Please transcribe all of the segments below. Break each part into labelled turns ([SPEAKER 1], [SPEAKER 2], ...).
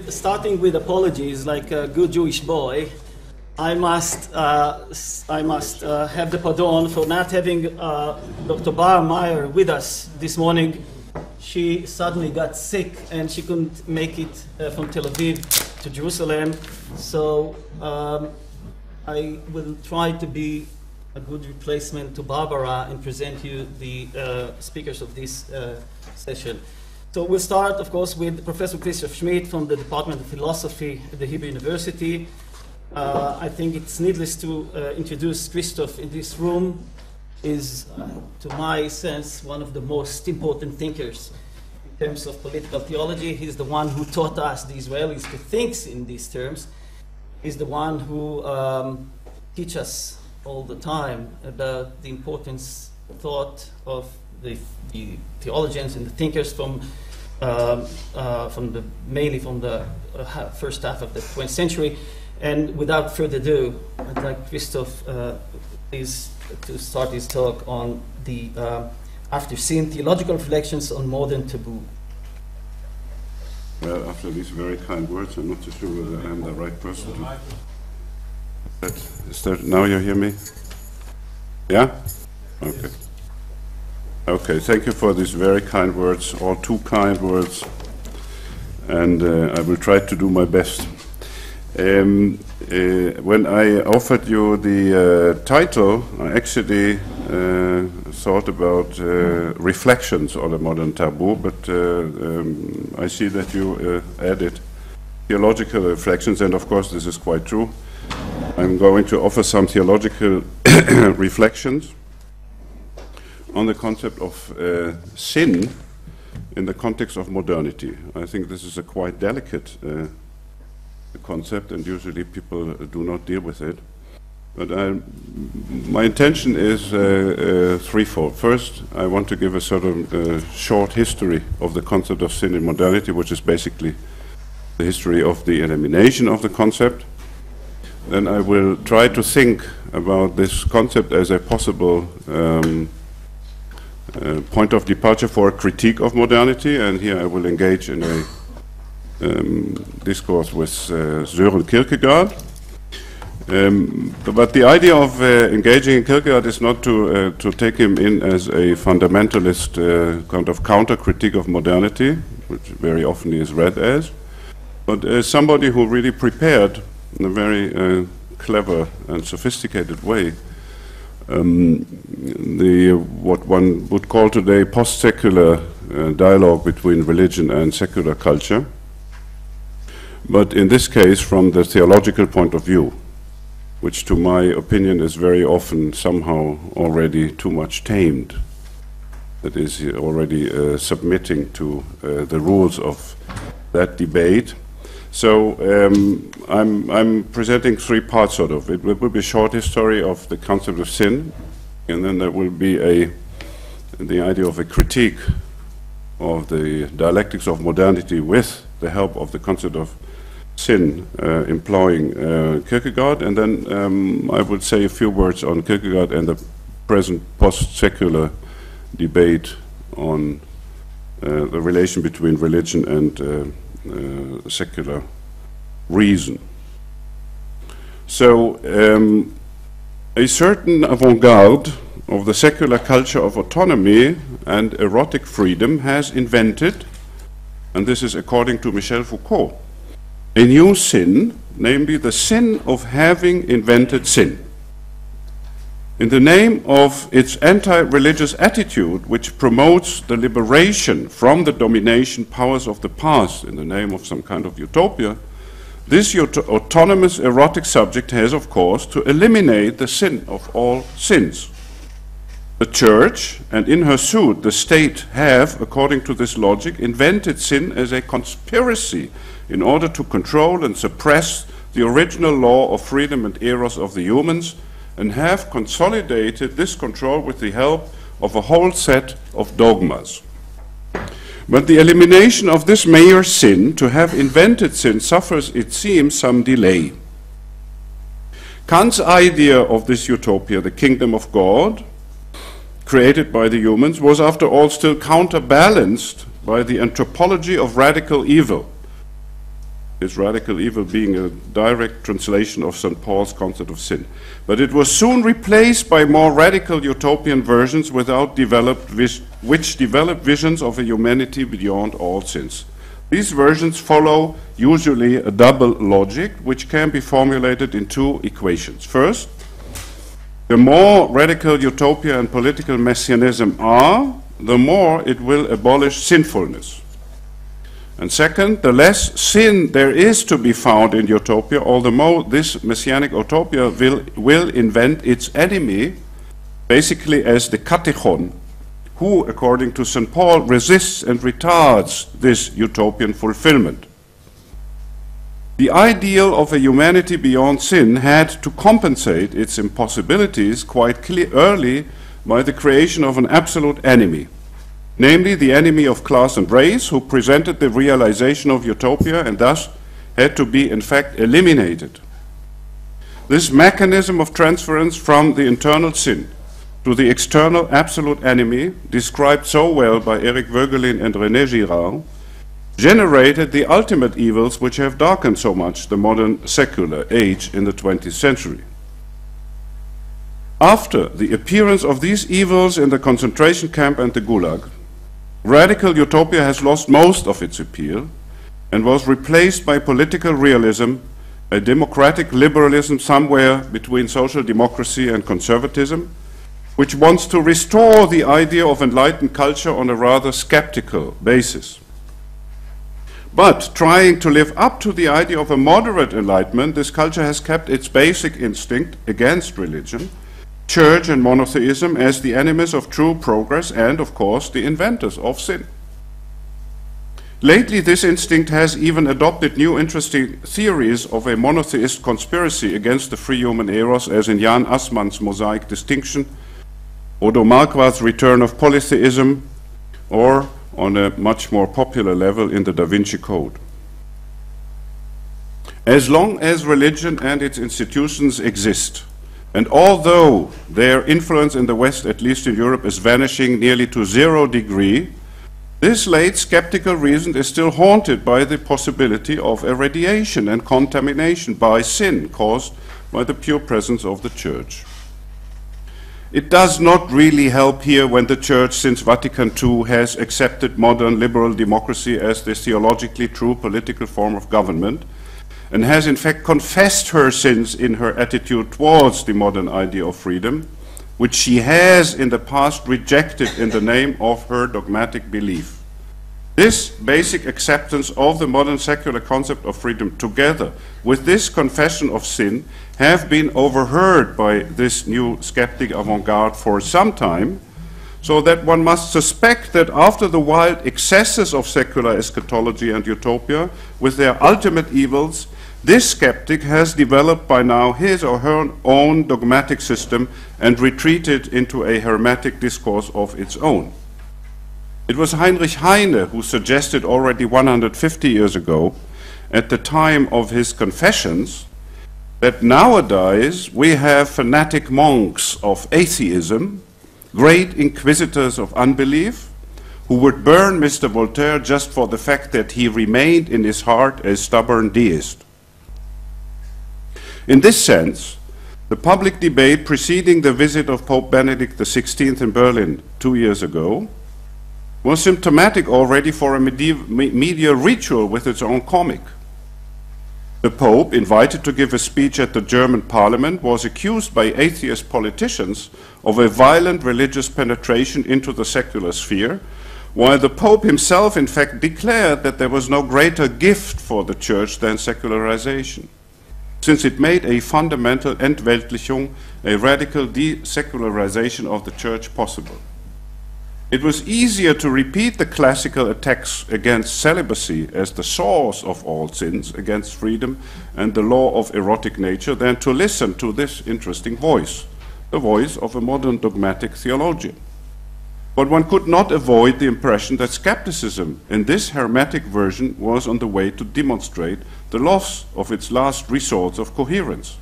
[SPEAKER 1] Starting with apologies, like a good Jewish boy, I must have the pardon for not having Dr. Bar Meyer with us this morning. She suddenly got sick and she couldn't make it from Tel Aviv to Jerusalem. So I will try to be a good replacement to Barbara and present you the speakers of this session. So we'll start, of course, with Professor Christoph Schmidt from the Department of Philosophy at the Hebrew University. I think it's needless to introduce Christoph in this room. Is, to my sense, one of the most important thinkers in terms of political theology. He's the one who taught us, the Israelis, to think in these terms. He's the one who teaches us all the time about the importance thought of the theologians and the thinkers mainly from the first half of the 20th century. And without further ado, I'd like Christoph please to start his talk on the After Sin, Theological Reflections on Modern Taboo.
[SPEAKER 2] Well, after these very kind words, I'm not so sure whether I'm the right person to... Now you hear me? Yeah? Okay. Okay, thank you for these very kind words, all too kind words, and I will try to do my best. When I offered you the title, I actually thought about reflections on a modern taboo, but I see that you added theological reflections, and of course this is quite true. I'm going to offer some theological reflections on the concept of sin in the context of modernity. I think this is a quite delicate concept, and usually people do not deal with it. But my intention is threefold. First, I want to give a sort of short history of the concept of sin in modernity, which is basically the history of the elimination of the concept. Then I will try to think about this concept as a possible point of departure for a critique of modernity, and here I will engage in a discourse with Søren Kierkegaard. But the idea of engaging in Kierkegaard is not to take him in as a fundamentalist kind of counter-critique of modernity, which very often he is read as, but as somebody who really prepared in a very clever and sophisticated way what one would call today post-secular dialogue between religion and secular culture, but in this case from the theological point of view, which to my opinion is very often somehow already too much tamed, that is already submitting to the rules of that debate. So I'm presenting three parts sort of. It will be a short history of the concept of sin, and then there will be the idea of a critique of the dialectics of modernity with the help of the concept of sin, employing Kierkegaard, and then I would say a few words on Kierkegaard and the present post-secular debate on the relation between religion and secular reason. So a certain avant-garde of the secular culture of autonomy and erotic freedom has invented, and this is according to Michel Foucault, a new sin, namely the sin of having invented sin. In the name of its anti-religious attitude, which promotes the liberation from the domination powers of the past in the name of some kind of utopia, this autonomous erotic subject has, of course, to eliminate the sin of all sins. The Church, and in her suit the state, have, according to this logic, invented sin as a conspiracy in order to control and suppress the original law of freedom and eros of the humans, and have consolidated this control with the help of a whole set of dogmas. But the elimination of this major sin, to have invented sin, suffers, it seems, some delay. Kant's idea of this utopia, the kingdom of God, created by the humans, was after all still counterbalanced by the anthropology of radical evil, His radical evil being a direct translation of St. Paul's concept of sin. But it was soon replaced by more radical utopian versions which developed visions of a humanity beyond all sins. These versions follow usually a double logic, which can be formulated in two equations. First, the more radical utopia and political messianism are, the more it will abolish sinfulness. And second, the less sin there is to be found in utopia, all the more this messianic utopia will invent its enemy, basically as the katechon, who, according to St. Paul, resists and retards this utopian fulfillment. The ideal of a humanity beyond sin had to compensate its impossibilities quite early by the creation of an absolute enemy, namely the enemy of class and race, who presented the realization of utopia and thus had to be in fact eliminated. This mechanism of transference from the internal sin to the external absolute enemy, described so well by Eric Voegelin and René Girard, generated the ultimate evils which have darkened so much the modern secular age in the 20th century. After the appearance of these evils in the concentration camp and the Gulag, radical utopia has lost most of its appeal and was replaced by political realism, a democratic liberalism somewhere between social democracy and conservatism, which wants to restore the idea of enlightened culture on a rather skeptical basis. But trying to live up to the idea of a moderate enlightenment, this culture has kept its basic instinct against religion, church and monotheism as the enemies of true progress and, of course, the inventors of sin. Lately, this instinct has even adopted new interesting theories of a monotheist conspiracy against the free human eros, as in Jan Assmann's Mosaic Distinction, Odo Marquardt's Return of Polytheism, or on a much more popular level in the Da Vinci Code. As long as religion and its institutions exist, and although their influence in the West, at least in Europe, is vanishing nearly to 0 degree, this late skeptical reason is still haunted by the possibility of irradiation and contamination by sin caused by the pure presence of the Church. It does not really help here when the Church, since Vatican II, has accepted modern liberal democracy as the theologically true political form of government, and has in fact confessed her sins in her attitude towards the modern idea of freedom, which she has in the past rejected in the name of her dogmatic belief. This basic acceptance of the modern secular concept of freedom, together with this confession of sin, have been overheard by this new skeptic avant-garde for some time, so that one must suspect that after the wild excesses of secular eschatology and utopia, with their ultimate evils, this skeptic has developed by now his or her own dogmatic system and retreated into a hermetic discourse of its own. It was Heinrich Heine who suggested already 150 years ago, at the time of his Confessions, that nowadays we have fanatic monks of atheism, great inquisitors of unbelief, who would burn Mr. Voltaire just for the fact that he remained in his heart a stubborn deist. In this sense, the public debate preceding the visit of Pope Benedict XVI in Berlin 2 years ago was symptomatic already for a media ritual with its own comic. The Pope, invited to give a speech at the German Parliament, was accused by atheist politicians of a violent religious penetration into the secular sphere, while the Pope himself in fact declared that there was no greater gift for the Church than secularization, since it made a fundamental Entweltlichung, a radical desecularization of the Church, possible. It was easier to repeat the classical attacks against celibacy as the source of all sins, against freedom and the law of erotic nature, than to listen to this interesting voice, the voice of a modern dogmatic theologian. But one could not avoid the impression that skepticism in this hermetic version was on the way to demonstrate the loss of its last resource of coherence.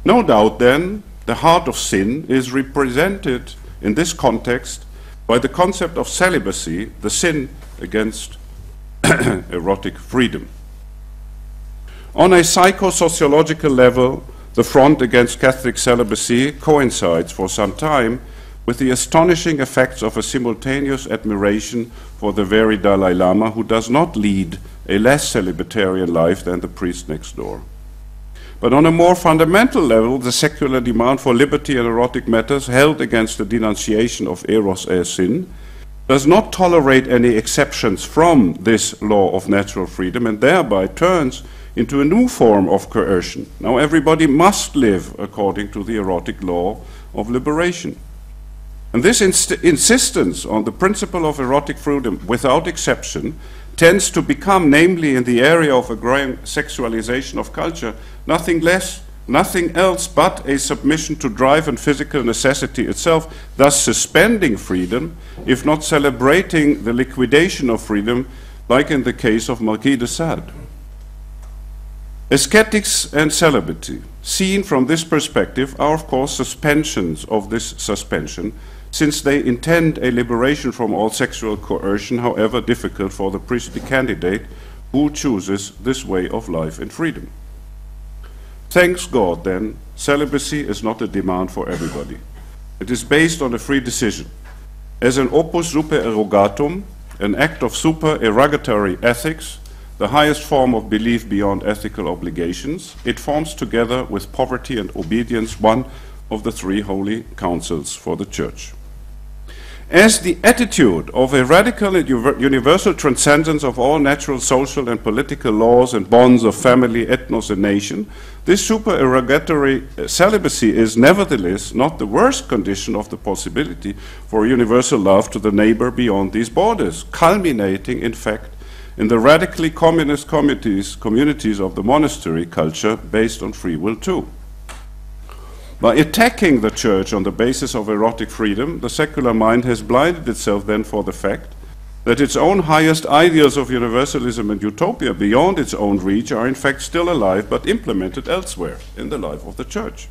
[SPEAKER 2] No doubt, then, the heart of sin is represented in this context by the concept of celibacy, the sin against erotic freedom. On a psychosociological level, the front against Catholic celibacy coincides for some time with the astonishing effects of a simultaneous admiration for the very Dalai Lama, who does not lead a less celibate life than the priest next door. But on a more fundamental level, the secular demand for liberty in erotic matters, held against the denunciation of eros as sin, does not tolerate any exceptions from this law of natural freedom, and thereby turns into a new form of coercion. Now everybody must live according to the erotic law of liberation. And this insistence on the principle of erotic freedom without exception tends to become, namely in the area of a growing sexualization of culture, nothing else but a submission to drive and physical necessity itself, thus suspending freedom, if not celebrating the liquidation of freedom, like in the case of Marquis de Sade. Ascetics and celibacy, seen from this perspective, are of course suspensions of this suspension, since they intend a liberation from all sexual coercion, however difficult for the priestly candidate who chooses this way of life and freedom. Thanks God, then, celibacy is not a demand for everybody. It is based on a free decision. As an opus supererogatum, an act of supererogatory ethics, the highest form of belief beyond ethical obligations, it forms together with poverty and obedience one of the three holy counsels for the Church. As the attitude of a radical and universal transcendence of all natural, social, and political laws and bonds of family, ethnos, and nation, this supererogatory celibacy is nevertheless not the worst condition of the possibility for universal love to the neighbor beyond these borders, culminating, in fact, in the radically communist communities of the monastery culture based on free will too. By attacking the Church on the basis of erotic freedom, the secular mind has blinded itself then for the fact that its own highest ideals of universalism and utopia beyond its own reach are in fact still alive but implemented elsewhere in the life of the Church.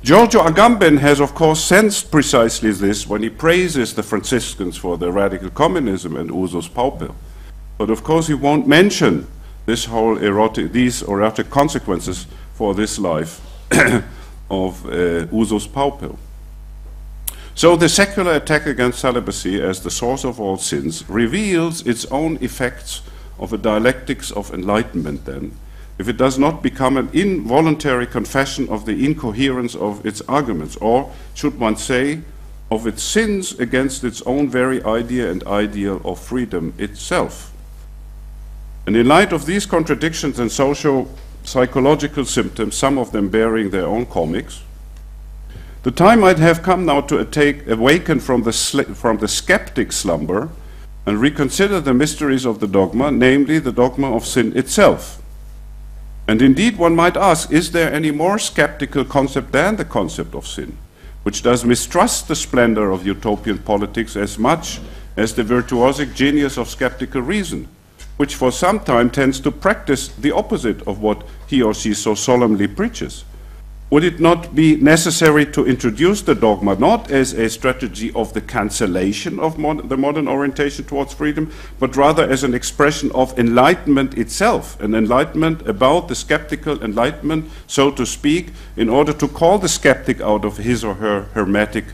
[SPEAKER 2] Giorgio Agamben has of course sensed precisely this when he praises the Franciscans for their radical communism and usus pauper. But of course he won't mention these erotic consequences for this life of usus pauper. So the secular attack against celibacy as the source of all sins reveals its own effects of a dialectics of enlightenment then, if it does not become an involuntary confession of the incoherence of its arguments, or, should one say, of its sins against its own very idea and ideal of freedom itself. And in light of these contradictions and psychological symptoms, some of them bearing their own comics, the time might have come now to awaken from the skeptic slumber and reconsider the mysteries of the dogma, namely the dogma of sin itself. And indeed one might ask, is there any more skeptical concept than the concept of sin, which does mistrust the splendor of utopian politics as much as the virtuosic genius of skeptical reason, which for some time tends to practice the opposite of what he or she so solemnly preaches? Would it not be necessary to introduce the dogma not as a strategy of the cancellation of the modern orientation towards freedom, but rather as an expression of enlightenment itself, an enlightenment about the skeptical enlightenment, so to speak, in order to call the skeptic out of his or her hermetic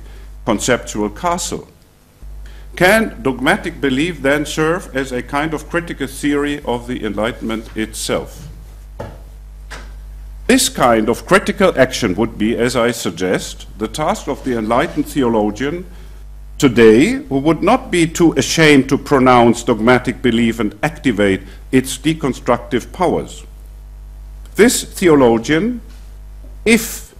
[SPEAKER 2] conceptual castle? Can dogmatic belief then serve as a kind of critical theory of the Enlightenment itself? This kind of critical action would be, as I suggest, the task of the enlightened theologian today, who would not be too ashamed to pronounce dogmatic belief and activate its deconstructive powers. This theologian, if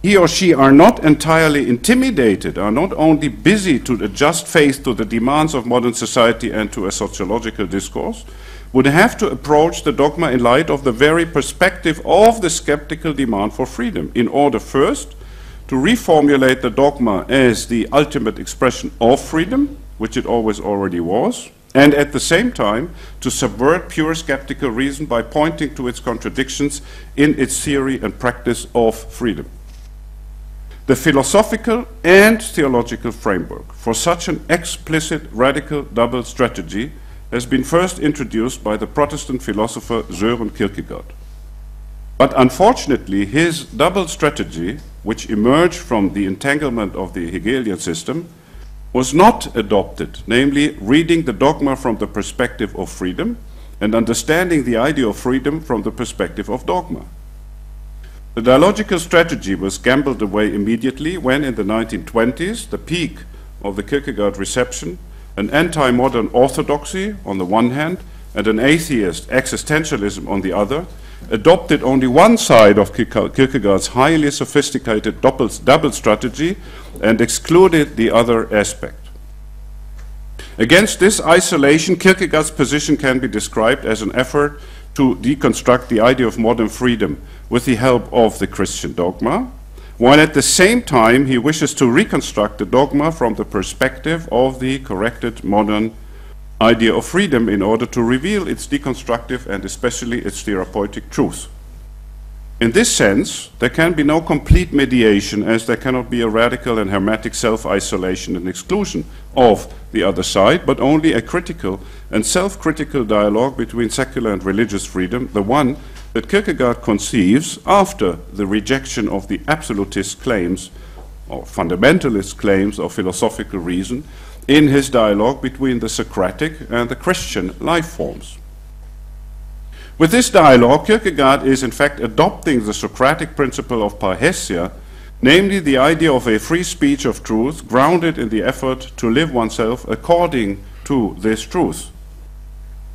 [SPEAKER 2] he or she are not entirely intimidated, are not only busy to adjust faith to the demands of modern society and to a sociological discourse, would have to approach the dogma in light of the very perspective of the skeptical demand for freedom, in order first to reformulate the dogma as the ultimate expression of freedom, which it always already was, and at the same time to subvert pure skeptical reason by pointing to its contradictions in its theory and practice of freedom. The philosophical and theological framework for such an explicit radical double strategy has been first introduced by the Protestant philosopher Søren Kierkegaard. But unfortunately, his double strategy, which emerged from the entanglement of the Hegelian system, was not adopted, namely reading the dogma from the perspective of freedom and understanding the idea of freedom from the perspective of dogma. The dialogical strategy was gambled away immediately when, in the 1920s, the peak of the Kierkegaard reception, an anti-modern orthodoxy on the one hand and an atheist existentialism on the other, adopted only one side of Kierkegaard's highly sophisticated double strategy and excluded the other aspect. Against this isolation, Kierkegaard's position can be described as an effort to deconstruct the idea of modern freedom with the help of the Christian dogma, while at the same time he wishes to reconstruct the dogma from the perspective of the corrected modern idea of freedom in order to reveal its deconstructive and especially its therapeutic truth. In this sense, there can be no complete mediation, as there cannot be a radical and hermetic self-isolation and exclusion of the other side, but only a critical and self-critical dialogue between secular and religious freedom, the one that Kierkegaard conceives after the rejection of the absolutist claims or fundamentalist claims of philosophical reason in his dialogue between the Socratic and the Christian life forms. With this dialogue, Kierkegaard is in fact adopting the Socratic principle of parrhesia, namely the idea of a free speech of truth grounded in the effort to live oneself according to this truth,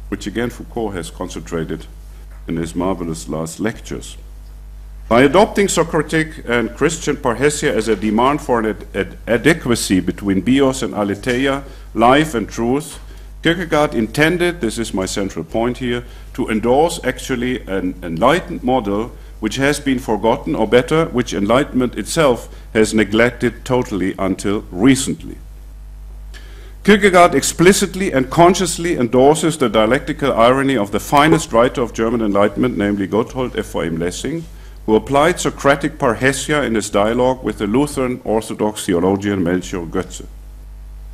[SPEAKER 2] which again Foucault has concentrated in his marvelous last lectures. By adopting Socratic and Christian parrhesia as a demand for an adequacy between bios and aletheia, life and truth, Kierkegaard intended, this is my central point here, to endorse actually an enlightened model which has been forgotten, or better, which enlightenment itself has neglected totally until recently. Kierkegaard explicitly and consciously endorses the dialectical irony of the finest writer of German Enlightenment, namely Gotthold Ephraim Lessing, who applied Socratic parrhesia in his dialogue with the Lutheran Orthodox theologian Melchior Götze.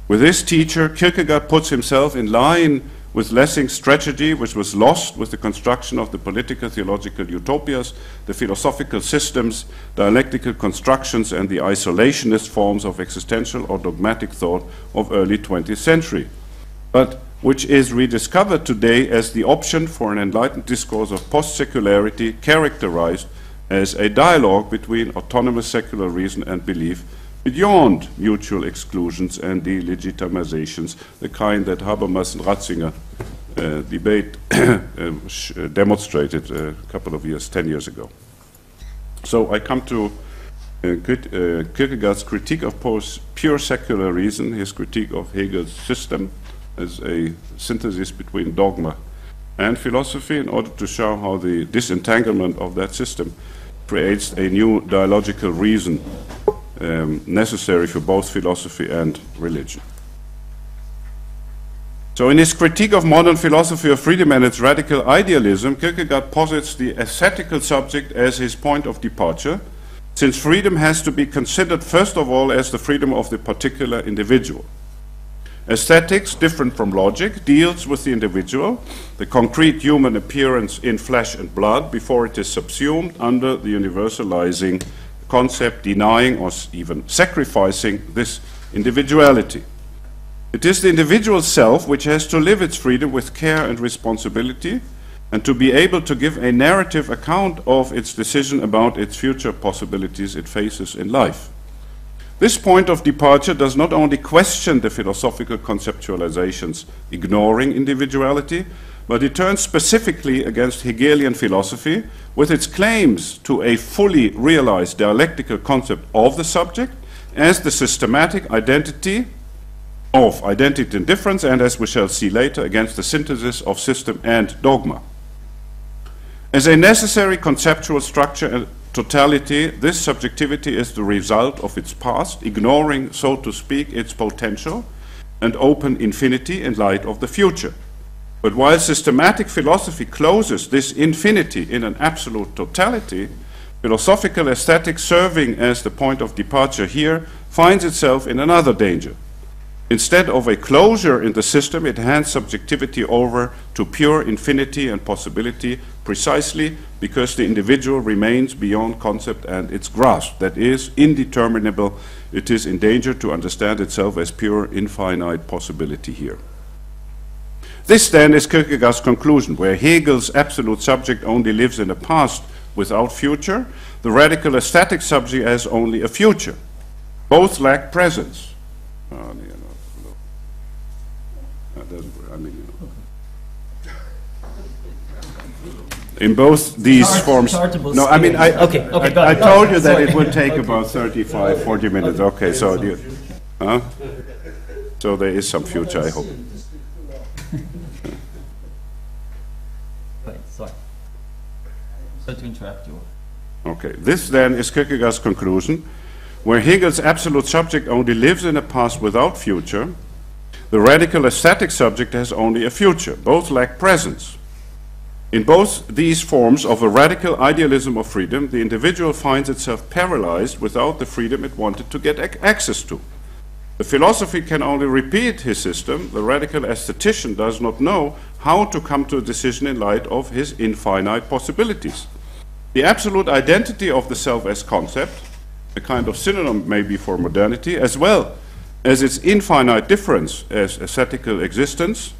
[SPEAKER 2] With this teacher, Kierkegaard puts himself in line with Lessing's strategy, which was lost with the construction of the political theological utopias, the philosophical systems, dialectical constructions, and the isolationist forms of existential or dogmatic thought of early 20th century, but which is rediscovered today as the option for an enlightened discourse of post-secularity characterized as a dialogue between autonomous secular reason and belief beyond mutual exclusions and delegitimizations, the kind that Habermas and Ratzinger debate demonstrated a couple of years, 10 years ago. So I come to Kierkegaard's critique of pure secular reason, his critique of Hegel's system as a synthesis between dogma and philosophy, in order to show how the disentanglement of that system creates a new dialogical reason necessary for both philosophy and religion. So in his critique of modern philosophy of freedom and its radical idealism, Kierkegaard posits the aesthetical subject as his point of departure, since freedom has to be considered first of all as the freedom of the particular individual. Aesthetics, different from logic, deals with the individual, the concrete human appearance in flesh and blood, before it is subsumed under the universalizing concept denying or even sacrificing this individuality. It is the individual self which has to live its freedom with care and responsibility, and to be able to give a narrative account of its decision about its future possibilities it faces in life. This point of departure does not only question the philosophical conceptualizations ignoring individuality, but it turns specifically against Hegelian philosophy with its claims to a fully realized dialectical concept of the subject as the systematic identity of identity and difference, and as we shall see later, against the synthesis of system and dogma. As a necessary conceptual structure and totality, this subjectivity is the result of its past, ignoring, so to speak, its potential and open infinity in light of the future. But while systematic philosophy closes this infinity in an absolute totality, philosophical aesthetics, serving as the point of departure here, finds itself in another danger. Instead of a closure in the system, it hands subjectivity over to pure infinity and possibility, precisely because the individual remains beyond concept and its grasp. That is, indeterminable. It is in danger to understand itself as pure infinite possibility here. This then is Kierkegaard's conclusion, where Hegel's absolute subject only lives in the past without future, the radical aesthetic subject has only a future. Both lack presence. In both these forms. No, I mean, I told you that it would take about 35, 40 minutes. Okay, so so there is some future, I hope.
[SPEAKER 1] Sorry to interrupt you.
[SPEAKER 2] Okay, this then is Kierkegaard's conclusion, where Hegel's absolute subject only lives in a past without future. The radical aesthetic subject has only a future. Both lack presence. In both these forms of a radical idealism of freedom, the individual finds itself paralyzed without the freedom it wanted to get access to. The philosophy can only repeat his system. The radical aesthetician does not know how to come to a decision in light of his infinite possibilities. The absolute identity of the self as concept, a kind of synonym maybe for modernity, as well as its infinite difference as aesthetical existence,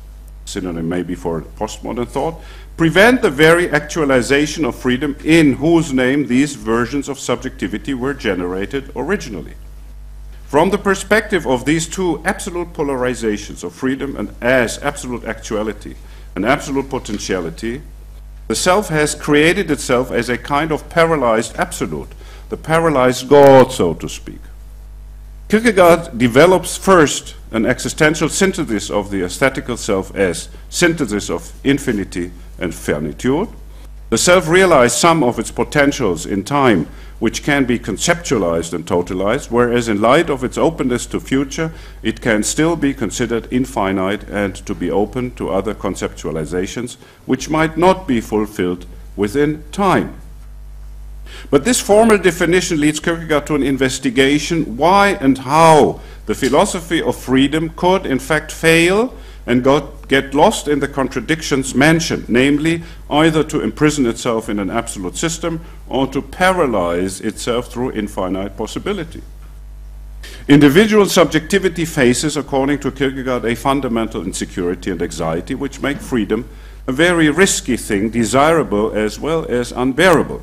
[SPEAKER 2] synonym maybe for postmodern thought, prevent the very actualization of freedom in whose name these versions of subjectivity were generated originally. From the perspective of these two absolute polarizations of freedom and as absolute actuality and absolute potentiality, the self has created itself as a kind of paralyzed absolute, the paralyzed God, so to speak. Kierkegaard develops first an existential synthesis of the aesthetical self as synthesis of infinity and finitude. The self realized some of its potentials in time, which can be conceptualized and totalized, whereas in light of its openness to future, it can still be considered infinite and to be open to other conceptualizations, which might not be fulfilled within time. But this formal definition leads Kierkegaard to an investigation why and how the philosophy of freedom could in fact fail and get lost in the contradictions mentioned, namely either to imprison itself in an absolute system or to paralyze itself through infinite possibility. Individual subjectivity faces, according to Kierkegaard, a fundamental insecurity and anxiety which make freedom a very risky thing, desirable as well as unbearable.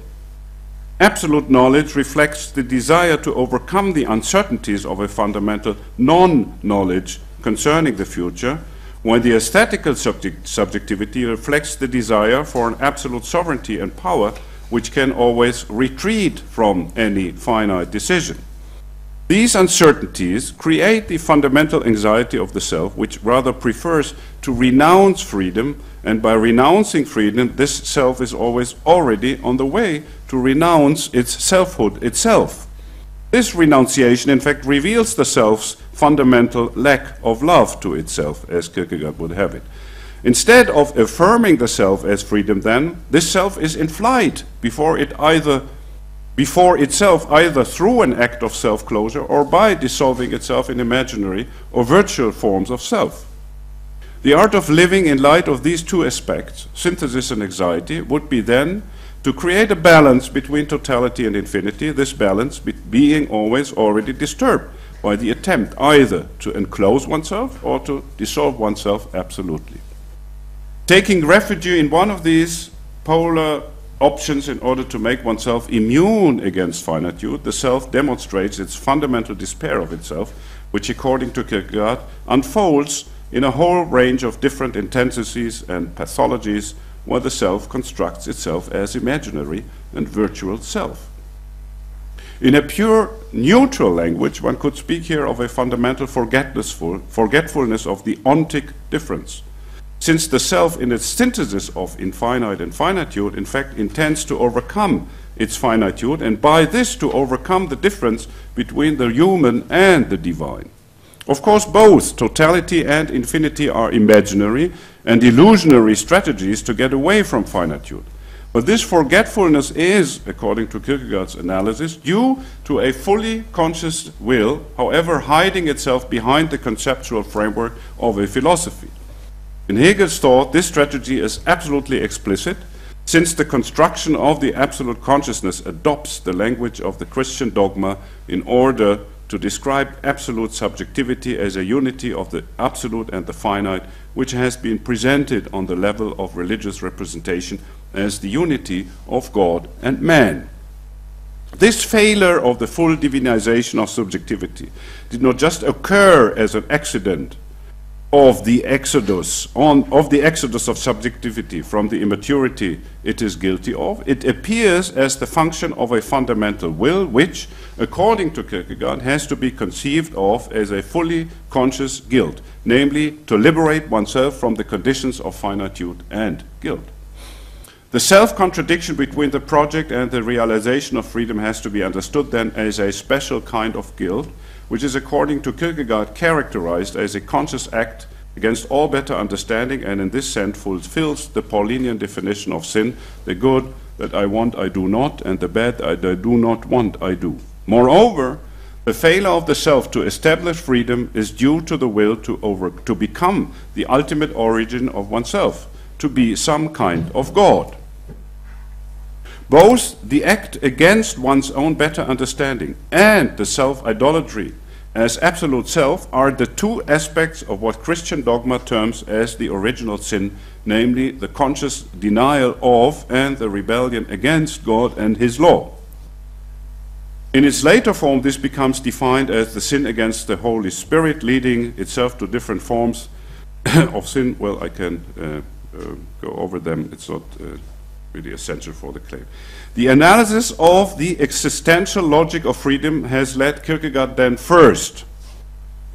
[SPEAKER 2] Absolute knowledge reflects the desire to overcome the uncertainties of a fundamental non-knowledge concerning the future, while the aesthetical subjectivity reflects the desire for an absolute sovereignty and power which can always retreat from any finite decision. These uncertainties create the fundamental anxiety of the self, which rather prefers to renounce freedom, and by renouncing freedom, this self is always already on the way to renounce its selfhood itself. This renunciation, in fact, reveals the self's fundamental lack of love to itself, as Kierkegaard would have it. Instead of affirming the self as freedom, then, this self is in flight before itself, either through an act of self-closure or by dissolving itself in imaginary or virtual forms of self. The art of living in light of these two aspects, synthesis and anxiety, would be then to create a balance between totality and infinity, this balance being always already disturbed by the attempt either to enclose oneself or to dissolve oneself absolutely. Taking refuge in one of these polar options in order to make oneself immune against finitude, the self demonstrates its fundamental despair of itself, which, according to Kierkegaard, unfolds in a whole range of different intensities and pathologies, where the self constructs itself as imaginary and virtual self. In a pure neutral language, one could speak here of a fundamental forgetfulness of the ontic difference, since the self in its synthesis of infinite and finitude in fact intends to overcome its finitude, and by this to overcome the difference between the human and the divine. Of course, both totality and infinity are imaginary and illusionary strategies to get away from finitude. But this forgetfulness is, according to Kierkegaard's analysis, due to a fully conscious will, however hiding itself behind the conceptual framework of a philosophy. In Hegel's thought, this strategy is absolutely explicit, since the construction of the absolute consciousness adopts the language of the Christian dogma in order to describe absolute subjectivity as a unity of the absolute and the finite, which has been presented on the level of religious representation as the unity of God and man. This failure of the full divinization of subjectivity did not just occur as an accident of the exodus of subjectivity from the immaturity it is guilty of. It appears as the function of a fundamental will which, according to Kierkegaard, has to be conceived of as a fully conscious guilt, namely to liberate oneself from the conditions of finitude and guilt. The self-contradiction between the project and the realization of freedom has to be understood then as a special kind of guilt, which is, according to Kierkegaard, characterized as a conscious act against all better understanding, and in this sense fulfills the Paulinian definition of sin: the good that I want I do not, and the bad that I do not want I do. Moreover, the failure of the self to establish freedom is due to the will to become the ultimate origin of oneself, to be some kind of God. Both the act against one's own better understanding and the self-idolatry as absolute self are the two aspects of what Christian dogma terms as the original sin, namely the conscious denial of and the rebellion against God and his law. In its later form, this becomes defined as the sin against the Holy Spirit, leading itself to different forms of sin. Well, I can go over them. It's not really essential for the claim. The analysis of the existential logic of freedom has led Kierkegaard then first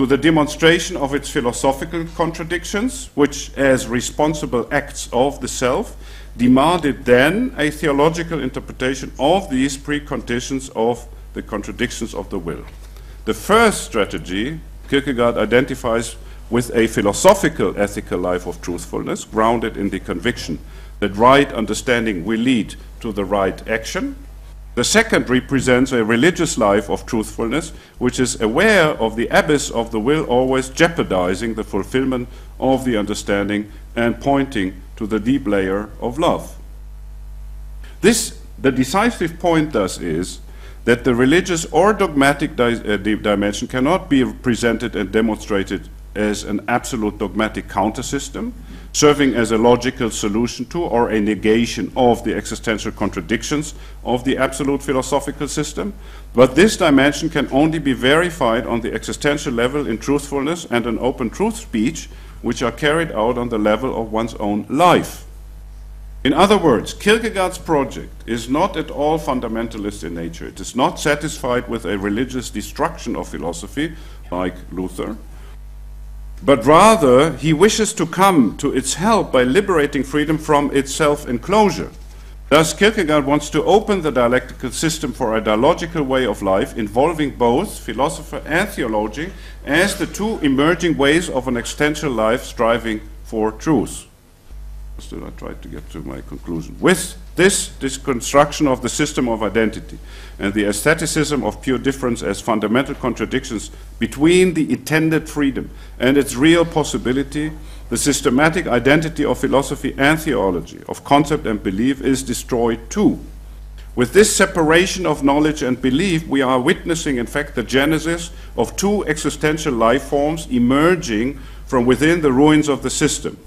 [SPEAKER 2] to the demonstration of its philosophical contradictions, which, as responsible acts of the self, demanded then a theological interpretation of these preconditions of the contradictions of the will. The first strategy Kierkegaard identifies with a philosophical ethical life of truthfulness, grounded in the conviction that right understanding will lead to the right action. The second represents a religious life of truthfulness, which is aware of the abyss of the will always jeopardizing the fulfillment of the understanding and pointing to the deep layer of love. The decisive point thus is that the religious or dogmatic dimension cannot be presented and demonstrated as an absolute dogmatic counter-system, serving as a logical solution to or a negation of the existential contradictions of the absolute philosophical system. But this dimension can only be verified on the existential level in truthfulness and an open truth speech, which are carried out on the level of one's own life. In other words, Kierkegaard's project is not at all fundamentalist in nature. It is not satisfied with a religious destruction of philosophy, like Luther, but rather he wishes to come to its help by liberating freedom from its self-enclosure. Thus, Kierkegaard wants to open the dialectical system for a dialogical way of life involving both philosopher and theology as the two emerging ways of an existential life striving for truth. Still, I tried to get to my conclusion. With this construction of the system of identity and the aestheticism of pure difference as fundamental contradictions between the intended freedom and its real possibility, the systematic identity of philosophy and theology, of concept and belief, is destroyed too. With this separation of knowledge and belief, we are witnessing, in fact, the genesis of two existential life forms emerging from within the ruins of the system.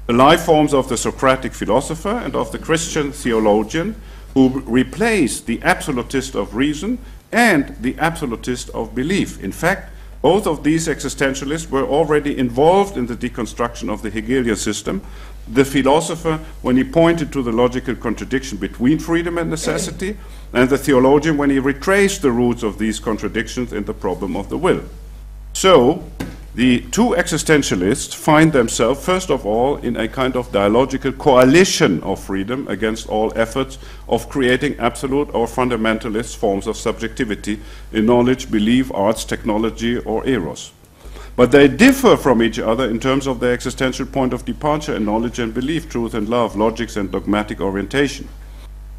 [SPEAKER 2] The life forms of the Socratic philosopher and of the Christian theologian, who replaced the absolutist of reason and the absolutist of belief. In fact, both of these existentialists were already involved in the deconstruction of the Hegelian system. The philosopher, when he pointed to the logical contradiction between freedom and necessity, and the theologian, when he retraced the roots of these contradictions in the problem of the will. So, the two existentialists find themselves, first of all, in a kind of dialogical coalition of freedom against all efforts of creating absolute or fundamentalist forms of subjectivity in knowledge, belief, arts, technology, or eros. But they differ from each other in terms of their existential point of departure in knowledge and belief, truth and love, logics and dogmatic orientation.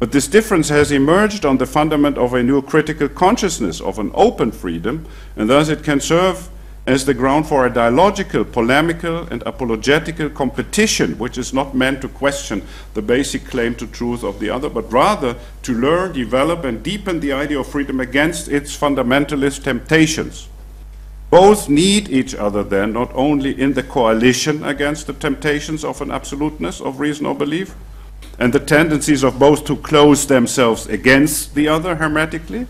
[SPEAKER 2] But this difference has emerged on the fundament of a new critical consciousness of an open freedom, and thus it can serve as the ground for a dialogical, polemical, and apologetical competition, which is not meant to question the basic claim to truth of the other, but rather to learn, develop, and deepen the idea of freedom against its fundamentalist temptations. Both need each other then, not only in the coalition against the temptations of an absoluteness of reason or belief, and the tendencies of both to close themselves against the other hermetically.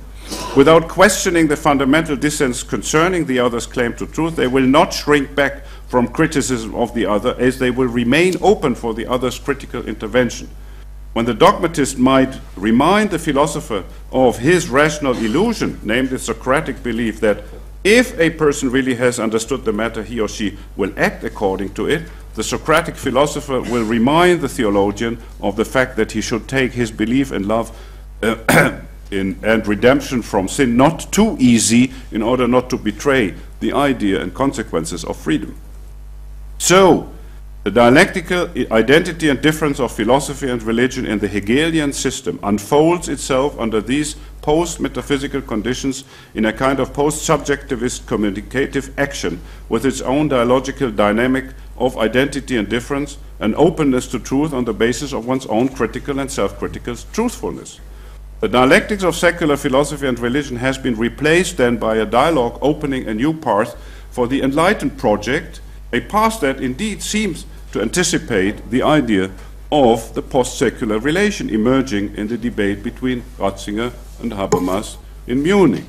[SPEAKER 2] Without questioning the fundamental dissents concerning the other's claim to truth, they will not shrink back from criticism of the other, as they will remain open for the other's critical intervention. When the dogmatist might remind the philosopher of his rational illusion, namely the Socratic belief that if a person really has understood the matter, he or she will act according to it, the Socratic philosopher will remind the theologian of the fact that he should take his belief in love and redemption from sin not too easy, in order not to betray the idea and consequences of freedom. So, the dialectical identity and difference of philosophy and religion in the Hegelian system unfolds itself under these post-metaphysical conditions in a kind of post-subjectivist communicative action with its own dialogical dynamic of identity and difference and openness to truth on the basis of one's own critical and self-critical truthfulness. The dialectics of secular philosophy and religion has been replaced then by a dialogue opening a new path for the enlightened project, a path that indeed seems to anticipate the idea of the post-secular relation emerging in the debate between Ratzinger and Habermas in Munich.